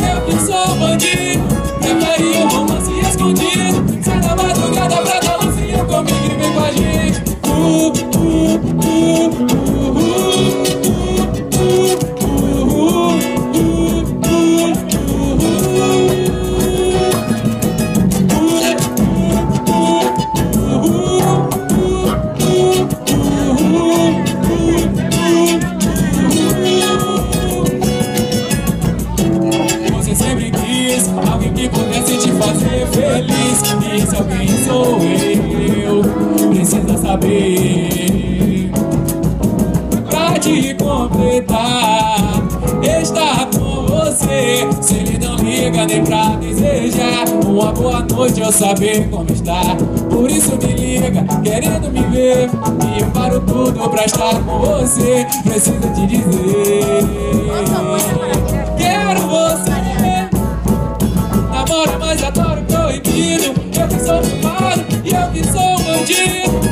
Eu que sou bandido, preferi o romance escondido. Sai da madrugada pra dar lancinho comigo e vem com a gente. Você sempre quis alguém que pudesse te fazer feliz, e esse alguém sou eu. Precisa saber, pra te completar, estar com você. Se ele não liga nem pra desejar uma boa noite ou saber como está, por isso me liga, querendo me ver, e eu paro tudo pra estar com você. Preciso te dizer, quero você. Namoro, mas adoro proibido. Eu que sou culpado e eu que sou bandido.